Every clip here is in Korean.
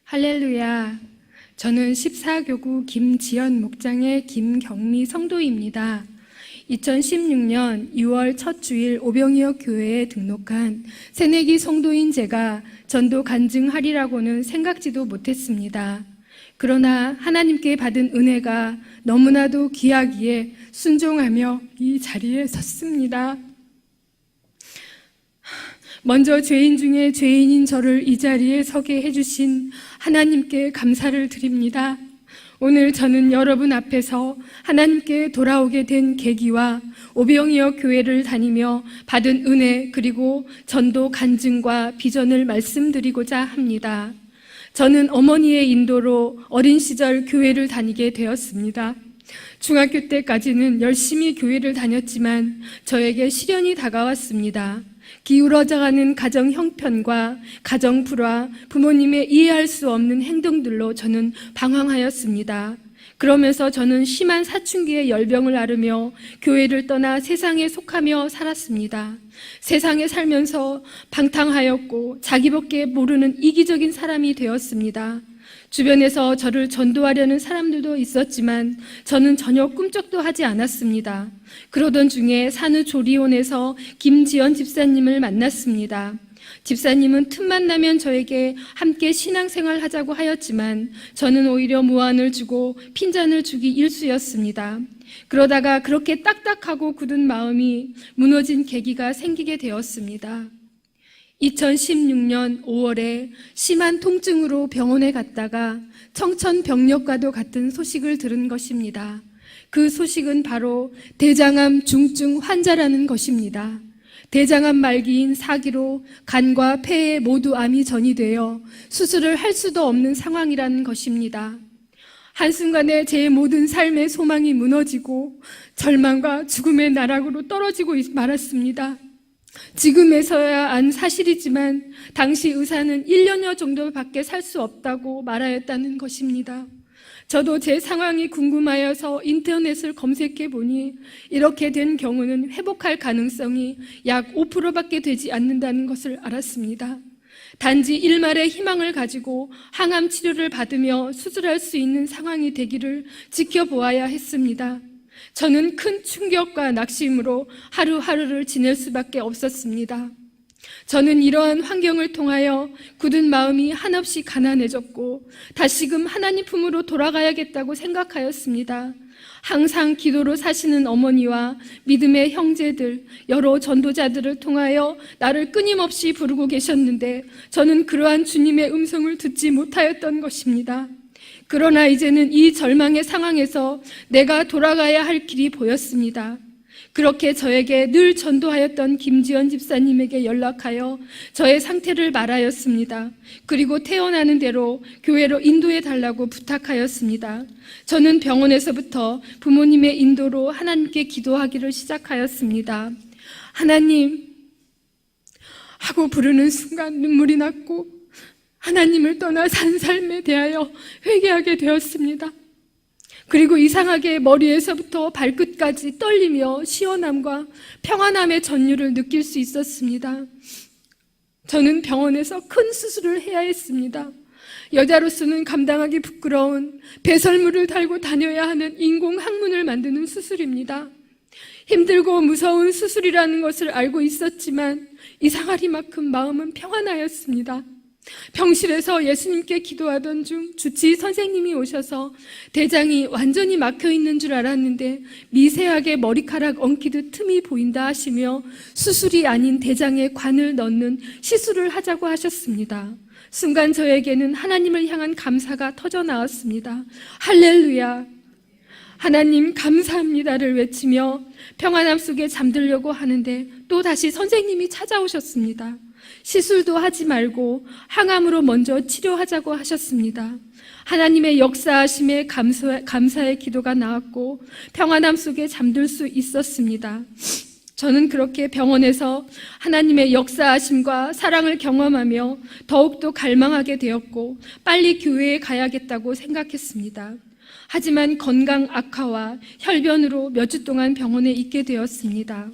할렐루야. 저는 14교구 김지연 목장의 김경미 성도입니다. 2016년 6월 첫 주일 오병이어 교회에 등록한 새내기 성도인 제가 전도 간증하리라고는 생각지도 못했습니다. 그러나 하나님께 받은 은혜가 너무나도 귀하기에 순종하며 이 자리에 섰습니다. 먼저 죄인 중에 죄인인 저를 이 자리에 서게 해주신 하나님께 감사를 드립니다. 오늘 저는 여러분 앞에서 하나님께 돌아오게 된 계기와 오병이어 교회를 다니며 받은 은혜 그리고 전도 간증과 비전을 말씀드리고자 합니다. 저는 어머니의 인도로 어린 시절 교회를 다니게 되었습니다. 중학교 때까지는 열심히 교회를 다녔지만 저에게 시련이 다가왔습니다. 기울어져가는 가정 형편과 가정 불화, 부모님의 이해할 수 없는 행동들로 저는 방황하였습니다. 그러면서 저는 심한 사춘기의 열병을 앓으며 교회를 떠나 세상에 속하며 살았습니다. 세상에 살면서 방탕하였고 자기밖에 모르는 이기적인 사람이 되었습니다. 주변에서 저를 전도하려는 사람들도 있었지만 저는 전혀 꿈쩍도 하지 않았습니다. 그러던 중에 산후조리원에서 김지연 집사님을 만났습니다. 집사님은 틈만 나면 저에게 함께 신앙생활 하자고 하였지만 저는 오히려 무안을 주고 핀잔을 주기 일쑤였습니다. 그러다가 그렇게 딱딱하고 굳은 마음이 무너진 계기가 생기게 되었습니다. 2016년 5월에 심한 통증으로 병원에 갔다가 청천벽력과도 같은 소식을 들은 것입니다. 그 소식은 바로 대장암 중증 환자라는 것입니다. 대장암 말기인 4기로 간과 폐에 모두 암이 전이되어 수술을 할 수도 없는 상황이라는 것입니다. 한순간에 제 모든 삶의 소망이 무너지고 절망과 죽음의 나락으로 떨어지고 말았습니다. 지금에서야 안 사실이지만 당시 의사는 1년여 정도밖에 살 수 없다고 말하였다는 것입니다. 저도 제 상황이 궁금하여서 인터넷을 검색해 보니 이렇게 된 경우는 회복할 가능성이 약 5%밖에 되지 않는다는 것을 알았습니다. 단지 일말의 희망을 가지고 항암 치료를 받으며 수술할 수 있는 상황이 되기를 지켜보아야 했습니다. 저는 큰 충격과 낙심으로 하루하루를 지낼 수밖에 없었습니다. 저는 이러한 환경을 통하여 굳은 마음이 한없이 가난해졌고 다시금 하나님 품으로 돌아가야겠다고 생각하였습니다. 항상 기도로 사시는 어머니와 믿음의 형제들, 여러 전도자들을 통하여 나를 끊임없이 부르고 계셨는데 저는 그러한 주님의 음성을 듣지 못하였던 것입니다. 그러나 이제는 이 절망의 상황에서 내가 돌아가야 할 길이 보였습니다. 그렇게 저에게 늘 전도하였던 김지연 집사님에게 연락하여 저의 상태를 말하였습니다. 그리고 태어나는 대로 교회로 인도해 달라고 부탁하였습니다. 저는 병원에서부터 부모님의 인도로 하나님께 기도하기를 시작하였습니다. 하나님 하고 부르는 순간 눈물이 났고 하나님을 떠나 산 삶에 대하여 회개하게 되었습니다. 그리고 이상하게 머리에서부터 발끝까지 떨리며 시원함과 평안함의 전율을 느낄 수 있었습니다. 저는 병원에서 큰 수술을 해야 했습니다. 여자로서는 감당하기 부끄러운 배설물을 달고 다녀야 하는 인공 항문을 만드는 수술입니다. 힘들고 무서운 수술이라는 것을 알고 있었지만 이상하리만큼 마음은 평안하였습니다. 병실에서 예수님께 기도하던 중 주치 선생님이 오셔서 대장이 완전히 막혀 있는 줄 알았는데 미세하게 머리카락 엉키듯 틈이 보인다 하시며 수술이 아닌 대장에 관을 넣는 시술을 하자고 하셨습니다. 순간 저에게는 하나님을 향한 감사가 터져 나왔습니다. 할렐루야! 하나님 감사합니다를 외치며 평안함 속에 잠들려고 하는데 또 다시 선생님이 찾아오셨습니다. 시술도 하지 말고 항암으로 먼저 치료하자고 하셨습니다. 하나님의 역사하심에 감사의 기도가 나왔고 평안함 속에 잠들 수 있었습니다. 저는 그렇게 병원에서 하나님의 역사하심과 사랑을 경험하며 더욱더 갈망하게 되었고 빨리 교회에 가야겠다고 생각했습니다. 하지만 건강 악화와 혈변으로 몇 주 동안 병원에 있게 되었습니다.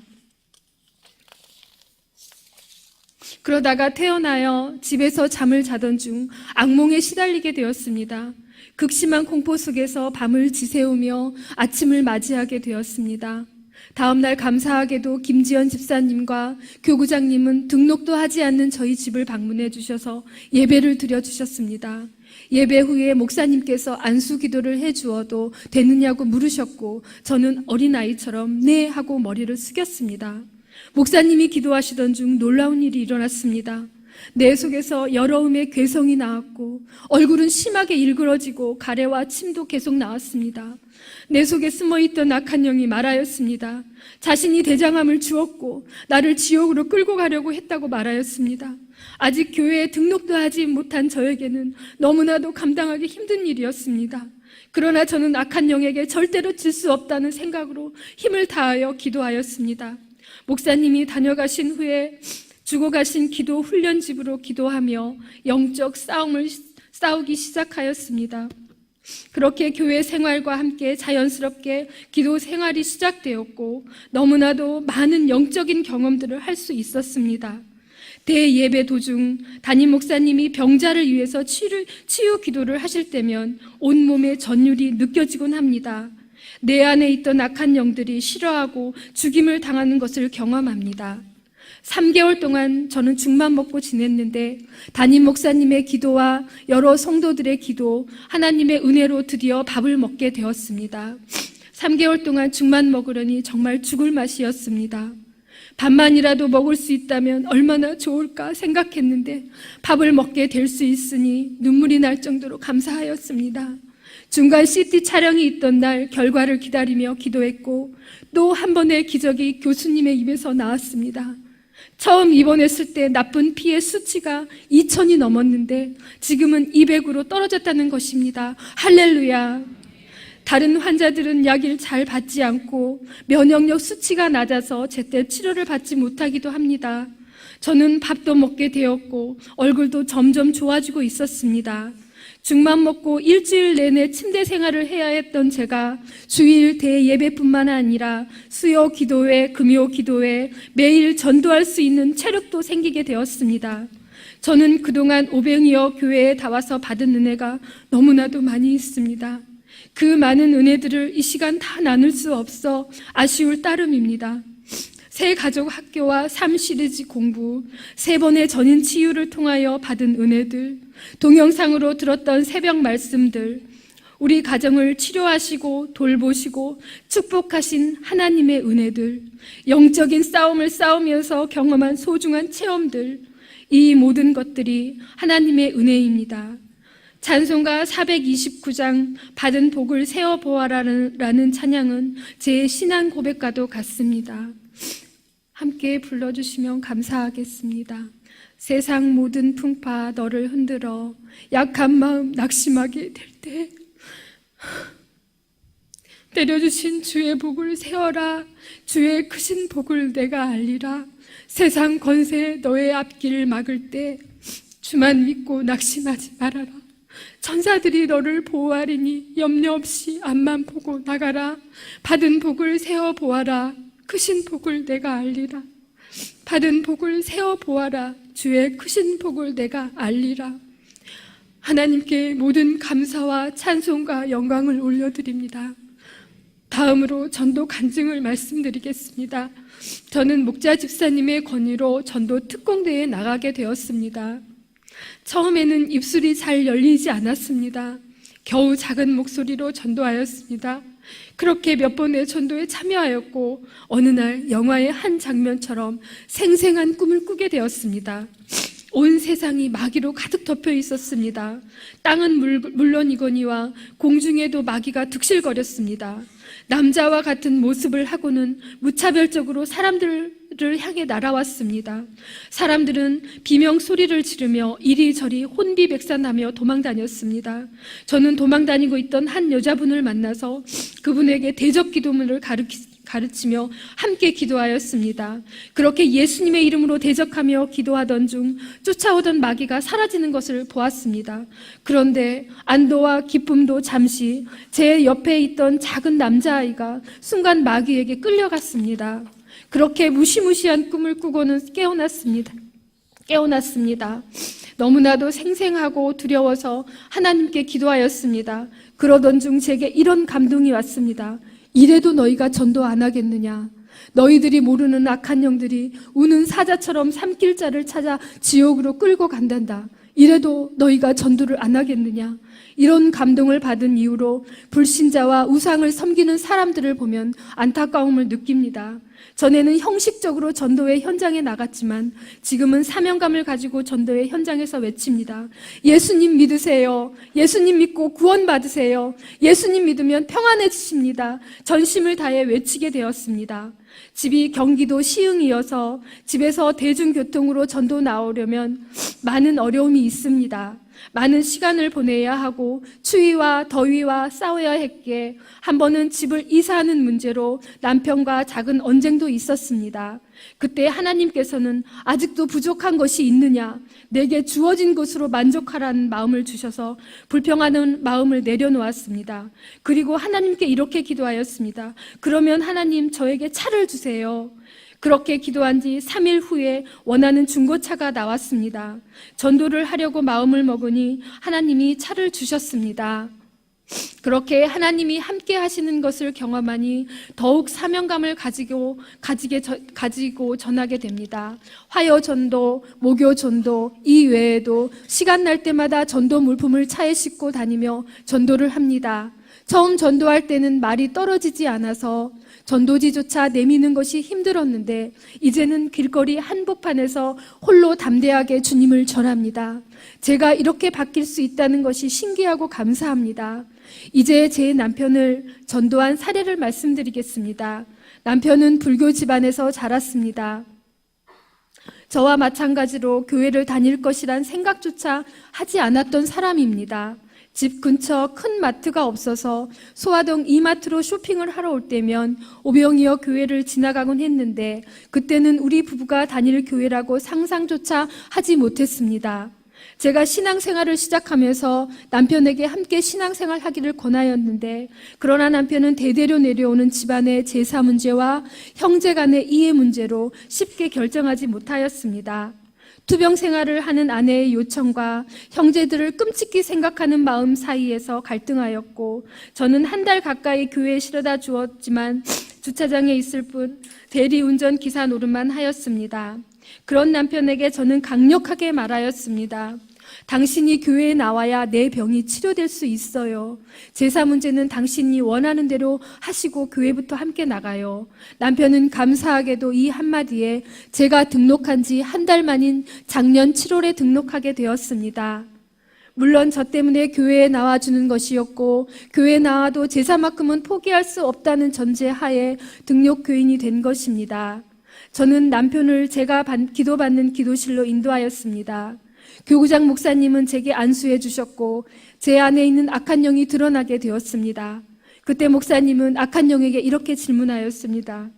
그러다가 태어나여 집에서 잠을 자던 중 악몽에 시달리게 되었습니다. 극심한 공포 속에서 밤을 지새우며 아침을 맞이하게 되었습니다. 다음날 감사하게도 김지연 집사님과 교구장님은 등록도 하지 않는 저희 집을 방문해 주셔서 예배를 드려주셨습니다. 예배 후에 목사님께서 안수 기도를 해주어도 되느냐고 물으셨고 저는 어린아이처럼 네 하고 머리를 숙였습니다. 목사님이 기도하시던 중 놀라운 일이 일어났습니다. 내 속에서 여러움의 괴성이 나왔고 얼굴은 심하게 일그러지고 가래와 침도 계속 나왔습니다. 내 속에 숨어있던 악한 영이 말하였습니다. 자신이 대장암을 주었고 나를 지옥으로 끌고 가려고 했다고 말하였습니다. 아직 교회에 등록도 하지 못한 저에게는 너무나도 감당하기 힘든 일이었습니다. 그러나 저는 악한 영에게 절대로 질 수 없다는 생각으로 힘을 다하여 기도하였습니다. 목사님이 다녀가신 후에 죽어가신 기도 훈련집으로 기도하며 영적 싸움을 싸우기 시작하였습니다. 그렇게 교회 생활과 함께 자연스럽게 기도 생활이 시작되었고 너무나도 많은 영적인 경험들을 할 수 있었습니다. 대예배 도중 담임 목사님이 병자를 위해서 치유 기도를 하실 때면 온몸에 전율이 느껴지곤 합니다. 내 안에 있던 악한 영들이 싫어하고 죽임을 당하는 것을 경험합니다. 3개월 동안 저는 죽만 먹고 지냈는데 담임 목사님의 기도와 여러 성도들의 기도, 하나님의 은혜로 드디어 밥을 먹게 되었습니다. 3개월 동안 죽만 먹으려니 정말 죽을 맛이었습니다. 밥만이라도 먹을 수 있다면 얼마나 좋을까 생각했는데 밥을 먹게 될 수 있으니 눈물이 날 정도로 감사하였습니다. 중간 CT 촬영이 있던 날 결과를 기다리며 기도했고 또 한 번의 기적이 교수님의 입에서 나왔습니다. 처음 입원했을 때 나쁜 피의 수치가 2000이 넘었는데 지금은 200으로 떨어졌다는 것입니다. 할렐루야. 다른 환자들은 약을 잘 받지 않고 면역력 수치가 낮아서 제때 치료를 받지 못하기도 합니다. 저는 밥도 먹게 되었고 얼굴도 점점 좋아지고 있었습니다. 죽만 먹고 일주일 내내 침대 생활을 해야 했던 제가 주일 대예배뿐만 아니라 수요 기도회, 금요 기도회 매일 전도할 수 있는 체력도 생기게 되었습니다. 저는 그동안 500여 교회에 다 와서 받은 은혜가 너무나도 많이 있습니다. 그 많은 은혜들을 이 시간 다 나눌 수 없어 아쉬울 따름입니다. 새 가족 학교와 3 시리즈 공부, 3번의 전인 치유를 통하여 받은 은혜들, 동영상으로 들었던 새벽 말씀들, 우리 가정을 치료하시고 돌보시고 축복하신 하나님의 은혜들, 영적인 싸움을 싸우면서 경험한 소중한 체험들, 이 모든 것들이 하나님의 은혜입니다. 찬송가 429장 받은 복을 세어보아라는 찬양은 제 신앙 고백과도 같습니다. 함께 불러주시면 감사하겠습니다. 세상 모든 풍파 너를 흔들어 약한 마음 낙심하게 될 때 내려주신 주의 복을 세어라. 주의 크신 복을 내가 알리라. 세상 권세 너의 앞길을 막을 때 주만 믿고 낙심하지 말아라. 천사들이 너를 보호하리니 염려 없이 앞만 보고 나가라. 받은 복을 세어보아라. 크신 복을 내가 알리라. 받은 복을 세어보아라. 주의 크신 복을 내가 알리라. 하나님께 모든 감사와 찬송과 영광을 올려드립니다. 다음으로 전도 간증을 말씀드리겠습니다. 저는 목자 집사님의 건의로 전도 특공대에 나가게 되었습니다. 처음에는 입술이 잘 열리지 않았습니다. 겨우 작은 목소리로 전도하였습니다. 그렇게 몇 번의 전도에 참여하였고 어느 날 영화의 한 장면처럼 생생한 꿈을 꾸게 되었습니다. 온 세상이 마귀로 가득 덮여 있었습니다. 땅은 물론이거니와 공중에도 마귀가 득실거렸습니다. 남자와 같은 모습을 하고는 무차별적으로 사람들을 향해 날아왔습니다. 사람들은 비명 소리를 지르며 이리저리 혼비백산하며 도망다녔습니다. 저는 도망다니고 있던 한 여자분을 만나서 그분에게 대적 기도문을 가르치며 함께 기도하였습니다. 그렇게 예수님의 이름으로 대적하며 기도하던 중 쫓아오던 마귀가 사라지는 것을 보았습니다. 그런데 안도와 기쁨도 잠시 제 옆에 있던 작은 남자아이가 순간 마귀에게 끌려갔습니다. 그렇게 무시무시한 꿈을 꾸고는 깨어났습니다. 깨어났습니다. 너무나도 생생하고 두려워서 하나님께 기도하였습니다. 그러던 중 제게 이런 감동이 왔습니다. 이래도 너희가 전도 안 하겠느냐? 너희들이 모르는 악한 영들이 우는 사자처럼 삼킬 자를 찾아 지옥으로 끌고 간단다. 이래도 너희가 전도를 안 하겠느냐? 이런 감동을 받은 이후로 불신자와 우상을 섬기는 사람들을 보면 안타까움을 느낍니다. 전에는 형식적으로 전도의 현장에 나갔지만 지금은 사명감을 가지고 전도의 현장에서 외칩니다. 예수님 믿으세요. 예수님 믿고 구원받으세요. 예수님 믿으면 평안해지십니다. 전심을 다해 외치게 되었습니다. 집이 경기도 시흥이어서 집에서 대중교통으로 전도 나오려면 많은 어려움이 있습니다. 많은 시간을 보내야 하고 추위와 더위와 싸워야 했기에 한 번은 집을 이사하는 문제로 남편과 작은 언쟁도 있었습니다. 그때 하나님께서는 아직도 부족한 것이 있느냐? 내게 주어진 것으로 만족하라는 마음을 주셔서 불평하는 마음을 내려놓았습니다. 그리고 하나님께 이렇게 기도하였습니다. 그러면 하나님 저에게 차를 주세요. 그렇게 기도한 지 3일 후에 원하는 중고차가 나왔습니다. 전도를 하려고 마음을 먹으니 하나님이 차를 주셨습니다. 그렇게 하나님이 함께 하시는 것을 경험하니 더욱 사명감을 가지고 전하게 됩니다. 화요 전도, 목요 전도, 이 외에도 시간 날 때마다 전도 물품을 차에 싣고 다니며 전도를 합니다. 처음 전도할 때는 말이 떨어지지 않아서 전도지조차 내미는 것이 힘들었는데 이제는 길거리 한복판에서 홀로 담대하게 주님을 전합니다. 제가 이렇게 바뀔 수 있다는 것이 신기하고 감사합니다. 이제 제 남편을 전도한 사례를 말씀드리겠습니다. 남편은 불교 집안에서 자랐습니다. 저와 마찬가지로 교회를 다닐 것이란 생각조차 하지 않았던 사람입니다. 집 근처 큰 마트가 없어서 소화동 이마트로 쇼핑을 하러 올 때면 오병이어 교회를 지나가곤 했는데 그때는 우리 부부가 다닐 교회라고 상상조차 하지 못했습니다. 제가 신앙생활을 시작하면서 남편에게 함께 신앙생활 하기를 권하였는데 그러나 남편은 대대로 내려오는 집안의 제사 문제와 형제 간의 이해 문제로 쉽게 결정하지 못하였습니다. 투병 생활을 하는 아내의 요청과 형제들을 끔찍히 생각하는 마음 사이에서 갈등하였고 저는 한 달 가까이 교회에 실어다 주었지만 주차장에 있을 뿐 대리운전 기사 노릇만 하였습니다. 그런 남편에게 저는 강력하게 말하였습니다. 당신이 교회에 나와야 내 병이 치료될 수 있어요. 제사 문제는 당신이 원하는 대로 하시고 교회부터 함께 나가요. 남편은 감사하게도 이 한마디에 제가 등록한 지 한 달 만인 작년 7월에 등록하게 되었습니다. 물론 저 때문에 교회에 나와주는 것이었고 교회에 나와도 제사만큼은 포기할 수 없다는 전제하에 등록 교인이 된 것입니다. 저는 남편을 제가 기도받는 기도실로 인도하였습니다. 교구장 목사님은 제게 안수해 주셨고 제 안에 있는 악한 영이 드러나게 되었습니다. 그때 목사님은 악한 영에게 이렇게 질문하였습니다.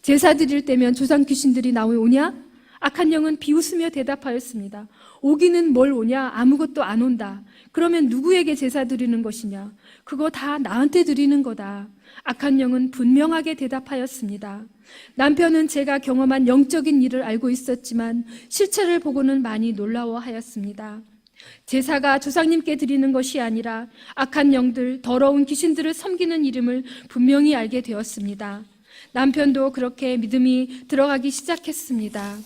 제사 드릴 때면 조상 귀신들이 나오냐? 악한 영은 비웃으며 대답하였습니다. 오기는 뭘 오냐? 아무것도 안 온다. 그러면 누구에게 제사 드리는 것이냐? 그거 다 나한테 드리는 거다. 악한 영은 분명하게 대답하였습니다. 남편은 제가 경험한 영적인 일을 알고 있었지만 실체를 보고는 많이 놀라워하였습니다. 제사가 조상님께 드리는 것이 아니라 악한 영들, 더러운 귀신들을 섬기는 이름을 분명히 알게 되었습니다. 남편도 그렇게 믿음이 들어가기 시작했습니다.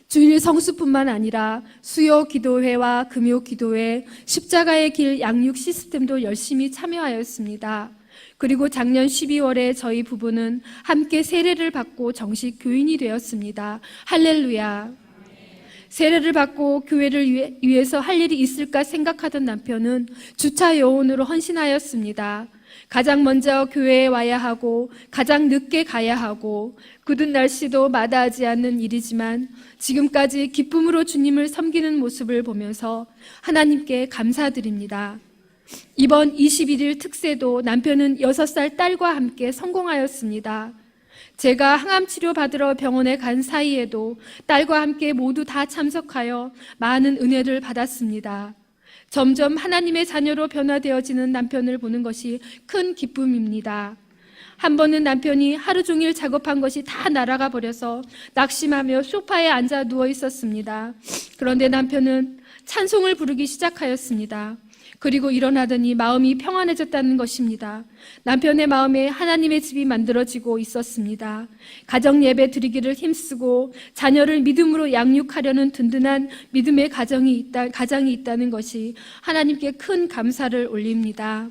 주일 성수뿐만 아니라 수요 기도회와 금요 기도회, 십자가의 길 양육 시스템도 열심히 참여하였습니다. 그리고 작년 12월에 저희 부부는 함께 세례를 받고 정식 교인이 되었습니다. 할렐루야. 세례를 받고 교회를 위해서 할 일이 있을까 생각하던 남편은 주차 요원으로 헌신하였습니다. 가장 먼저 교회에 와야 하고 가장 늦게 가야 하고 굳은 날씨도 마다하지 않는 일이지만 지금까지 기쁨으로 주님을 섬기는 모습을 보면서 하나님께 감사드립니다. 이번 21일 특세도 남편은 6살 딸과 함께 성공하였습니다. 제가 항암치료 받으러 병원에 간 사이에도 딸과 함께 모두 다 참석하여 많은 은혜를 받았습니다. 점점 하나님의 자녀로 변화되어지는 남편을 보는 것이 큰 기쁨입니다. 한 번은 남편이 하루 종일 작업한 것이 다 날아가 버려서 낙심하며 소파에 앉아 누워 있었습니다. 그런데 남편은 찬송을 부르기 시작하였습니다. 그리고 일어나더니 마음이 평안해졌다는 것입니다. 남편의 마음에 하나님의 집이 만들어지고 있었습니다. 가정 예배 드리기를 힘쓰고 자녀를 믿음으로 양육하려는 든든한 믿음의 가정이 있다는 것이 하나님께 큰 감사를 올립니다.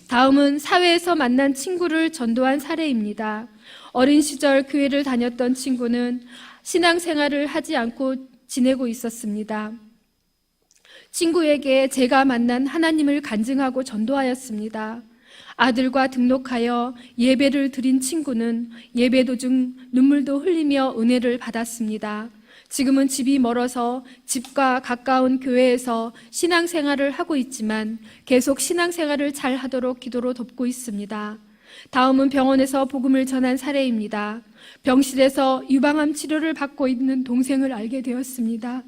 다음은 사회에서 만난 친구를 전도한 사례입니다. 어린 시절 교회를 다녔던 친구는 신앙생활을 하지 않고 지내고 있었습니다. 친구에게 제가 만난 하나님을 간증하고 전도하였습니다. 아들과 등록하여 예배를 드린 친구는 예배 도중 눈물도 흘리며 은혜를 받았습니다. 지금은 집이 멀어서 집과 가까운 교회에서 신앙생활을 하고 있지만 계속 신앙생활을 잘 하도록 기도로 돕고 있습니다. 다음은 병원에서 복음을 전한 사례입니다. 병실에서 유방암 치료를 받고 있는 동생을 알게 되었습니다.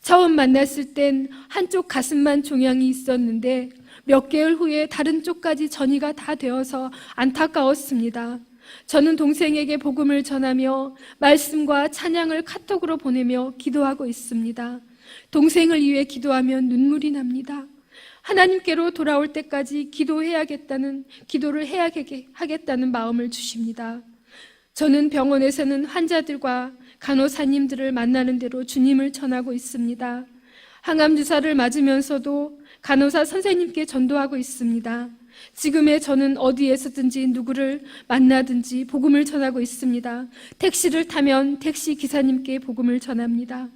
처음 만났을 땐 한쪽 가슴만 종양이 있었는데 몇 개월 후에 다른 쪽까지 전이가 다 되어서 안타까웠습니다. 저는 동생에게 복음을 전하며 말씀과 찬양을 카톡으로 보내며 기도하고 있습니다. 동생을 위해 기도하면 눈물이 납니다. 하나님께로 돌아올 때까지 기도를 해야겠다는 마음을 주십니다. 저는 병원에서는 환자들과 간호사님들을 만나는 대로 주님을 전하고 있습니다. 항암 주사를 맞으면서도 간호사 선생님께 전도하고 있습니다. 지금의 저는 어디에서든지 누구를 만나든지 복음을 전하고 있습니다. 택시를 타면 택시 기사님께 복음을 전합니다.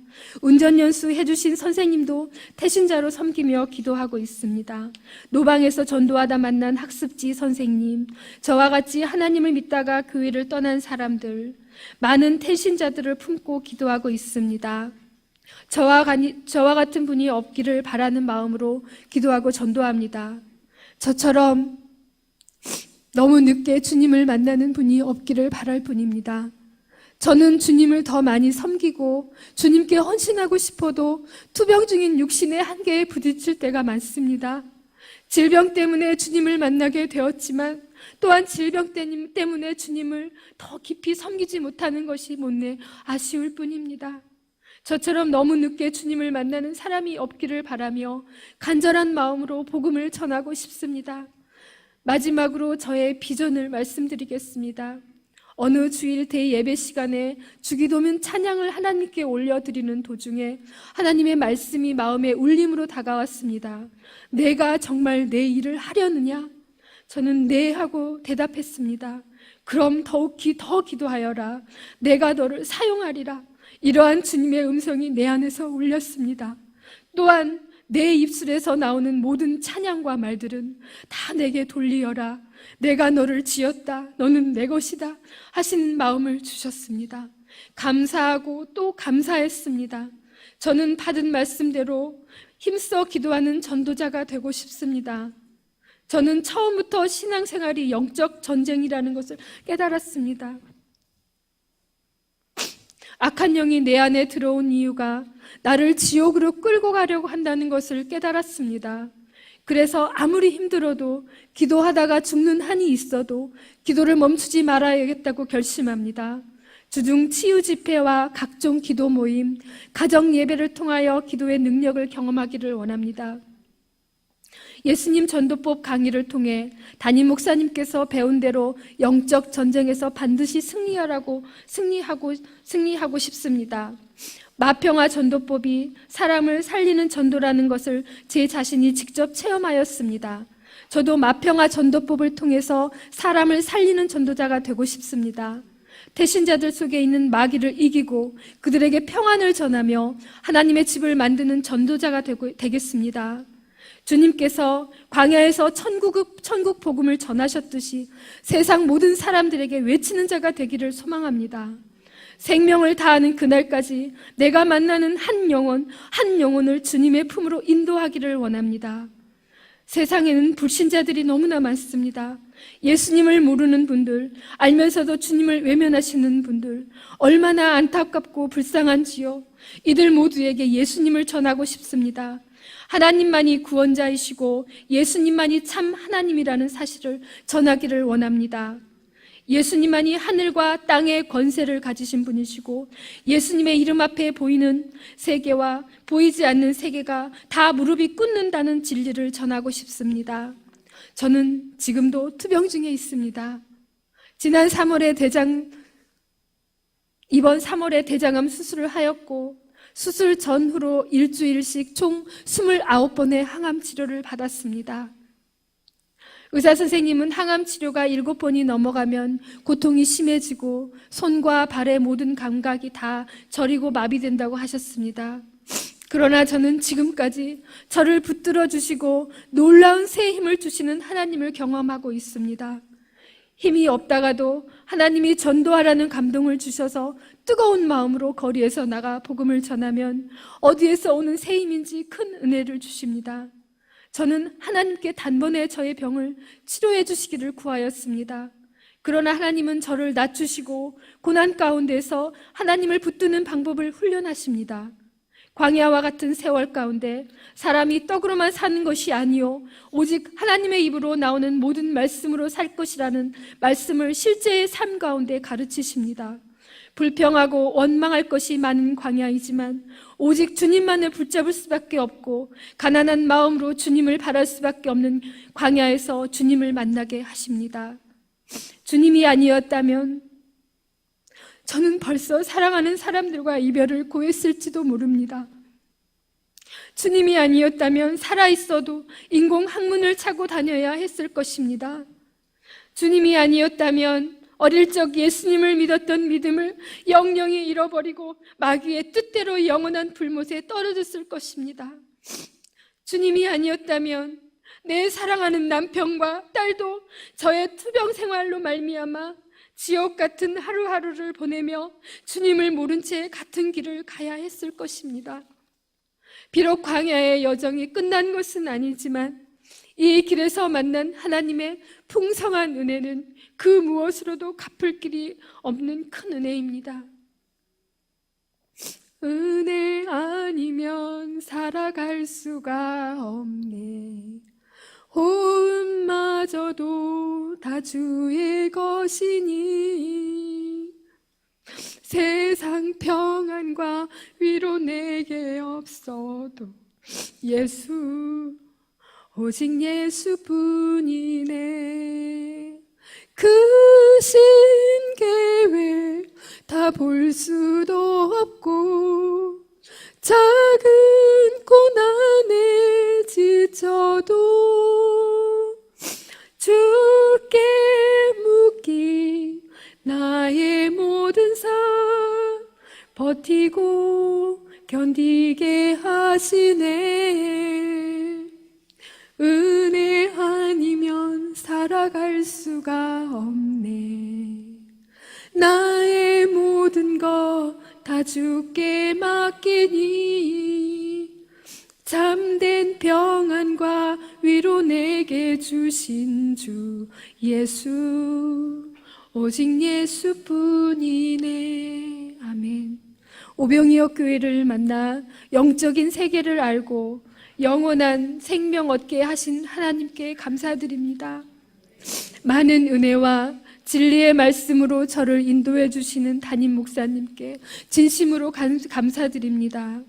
운전연수 해주신 선생님도 태신자로 섬기며 기도하고 있습니다. 노방에서 전도하다 만난 학습지 선생님, 저와 같이 하나님을 믿다가 교회를 떠난 사람들, 많은 태신자들을 품고 기도하고 있습니다. 저와 같은 분이 없기를 바라는 마음으로 기도하고 전도합니다. 저처럼 너무 늦게 주님을 만나는 분이 없기를 바랄 뿐입니다. 저는 주님을 더 많이 섬기고 주님께 헌신하고 싶어도 투병 중인 육신의 한계에 부딪힐 때가 많습니다. 질병 때문에 주님을 만나게 되었지만 또한 질병 때문에 주님을 더 깊이 섬기지 못하는 것이 못내 아쉬울 뿐입니다. 저처럼 너무 늦게 주님을 만나는 사람이 없기를 바라며 간절한 마음으로 복음을 전하고 싶습니다. 마지막으로 저의 비전을 말씀드리겠습니다. 어느 주일 대예배 시간에 주기도문 찬양을 하나님께 올려드리는 도중에 하나님의 말씀이 마음에 울림으로 다가왔습니다. 내가 정말 내 일을 하려느냐? 저는 네 하고 대답했습니다. 그럼 더욱이 더 기도하여라. 내가 너를 사용하리라. 이러한 주님의 음성이 내 안에서 울렸습니다. 또한 내 입술에서 나오는 모든 찬양과 말들은 다 내게 돌리어라. 내가 너를 지었다. 너는 내 것이다. 하시는 마음을 주셨습니다. 감사하고 또 감사했습니다. 저는 받은 말씀대로 힘써 기도하는 전도자가 되고 싶습니다. 저는 처음부터 신앙생활이 영적 전쟁이라는 것을 깨달았습니다. 악한 영이 내 안에 들어온 이유가 나를 지옥으로 끌고 가려고 한다는 것을 깨달았습니다. 그래서 아무리 힘들어도 기도하다가 죽는 한이 있어도 기도를 멈추지 말아야겠다고 결심합니다. 주중 치유 집회와 각종 기도 모임, 가정 예배를 통하여 기도의 능력을 경험하기를 원합니다. 예수님 전도법 강의를 통해 담임 목사님께서 배운 대로 영적 전쟁에서 반드시 승리하고 싶습니다. 마평화 전도법이 사람을 살리는 전도라는 것을 제 자신이 직접 체험하였습니다. 저도 마평화 전도법을 통해서 사람을 살리는 전도자가 되고 싶습니다. 태신자들 속에 있는 마귀를 이기고 그들에게 평안을 전하며 하나님의 집을 만드는 전도자가 되겠습니다. 주님께서 광야에서 천국 복음을 전하셨듯이 세상 모든 사람들에게 외치는 자가 되기를 소망합니다. 생명을 다하는 그날까지 내가 만나는 한 영혼을 주님의 품으로 인도하기를 원합니다. 세상에는 불신자들이 너무나 많습니다. 예수님을 모르는 분들, 알면서도 주님을 외면하시는 분들, 얼마나 안타깝고 불쌍한지요. 이들 모두에게 예수님을 전하고 싶습니다. 하나님만이 구원자이시고 예수님만이 참 하나님이라는 사실을 전하기를 원합니다. 예수님만이 하늘과 땅의 권세를 가지신 분이시고 예수님의 이름 앞에 보이는 세계와 보이지 않는 세계가 다 무릎이 꿇는다는 진리를 전하고 싶습니다. 저는 지금도 투병 중에 있습니다. 지난 3월에 이번 3월에 대장암 수술을 하였고 수술 전후로 일주일씩 총 29번의 항암 치료를 받았습니다. 의사 선생님은 항암 치료가 7번이 넘어가면 고통이 심해지고 손과 발의 모든 감각이 다 저리고 마비된다고 하셨습니다. 그러나 저는 지금까지 저를 붙들어 주시고 놀라운 새 힘을 주시는 하나님을 경험하고 있습니다. 힘이 없다가도 하나님이 전도하라는 감동을 주셔서 뜨거운 마음으로 거리에서 나가 복음을 전하면 어디에서 오는 새 힘인지 큰 은혜를 주십니다. 저는 하나님께 단번에 저의 병을 치료해 주시기를 구하였습니다. 그러나 하나님은 저를 낮추시고 고난 가운데서 하나님을 붙드는 방법을 훈련하십니다. 광야와 같은 세월 가운데 사람이 떡으로만 사는 것이 아니요 오직 하나님의 입으로 나오는 모든 말씀으로 살 것이라는 말씀을 실제의 삶 가운데 가르치십니다. 불평하고 원망할 것이 많은 광야이지만 오직 주님만을 붙잡을 수밖에 없고 가난한 마음으로 주님을 바랄 수밖에 없는 광야에서 주님을 만나게 하십니다. 주님이 아니었다면 저는 벌써 사랑하는 사람들과 이별을 고했을지도 모릅니다. 주님이 아니었다면 살아있어도 인공항문을 차고 다녀야 했을 것입니다. 주님이 아니었다면 어릴 적 예수님을 믿었던 믿음을 영영히 잃어버리고 마귀의 뜻대로 영원한 불못에 떨어졌을 것입니다. 주님이 아니었다면 내 사랑하는 남편과 딸도 저의 투병 생활로 말미암아 지옥 같은 하루하루를 보내며 주님을 모른 채 같은 길을 가야 했을 것입니다. 비록 광야의 여정이 끝난 것은 아니지만 이 길에서 만난 하나님의 풍성한 은혜는 그 무엇으로도 갚을 길이 없는 큰 은혜입니다. 은혜 아니면 살아갈 수가 없네. 호흡마저도 다 주의 것이니 세상 평안과 위로 내게 없어도 예수 오직 예수뿐이네. 그 신계획 다 볼 수도 없고 작은 고난에 지쳐도 주께 묻기 나의 모든 삶 버티고 견디게 하시네. 은혜 아니면 살아갈 수가 없네. 나의 모든 것 다 주께 맡기니 참된 평안과 위로 내게 주신 주 예수 오직 예수뿐이네. 아멘. 오병이어 교회를 만나 영적인 세계를 알고 영원한 생명 얻게 하신 하나님께 감사드립니다. 많은 은혜와 진리의 말씀으로 저를 인도해 주시는 담임 목사님께 진심으로 감사드립니다.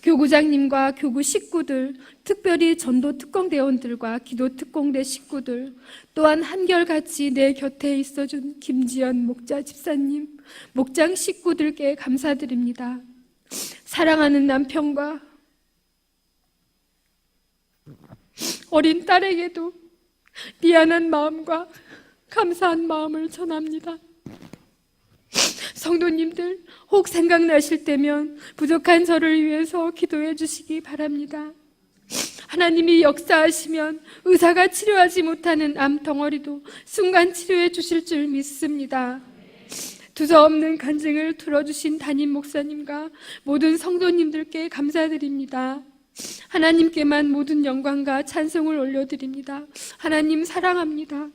교구장님과 교구 식구들, 특별히 전도 특공대원들과 기도 특공대 식구들, 또한 한결같이 내 곁에 있어준 김지연 목자 집사님, 목장 식구들께 감사드립니다. 사랑하는 남편과 어린 딸에게도 미안한 마음과 감사한 마음을 전합니다. 성도님들, 혹 생각나실 때면 부족한 저를 위해서 기도해 주시기 바랍니다. 하나님이 역사하시면 의사가 치료하지 못하는 암 덩어리도 순간 치료해 주실 줄 믿습니다. 두서없는 간증을 들어주신 담임 목사님과 모든 성도님들께 감사드립니다. 하나님께만 모든 영광과 찬송을 올려드립니다. 하나님 사랑합니다.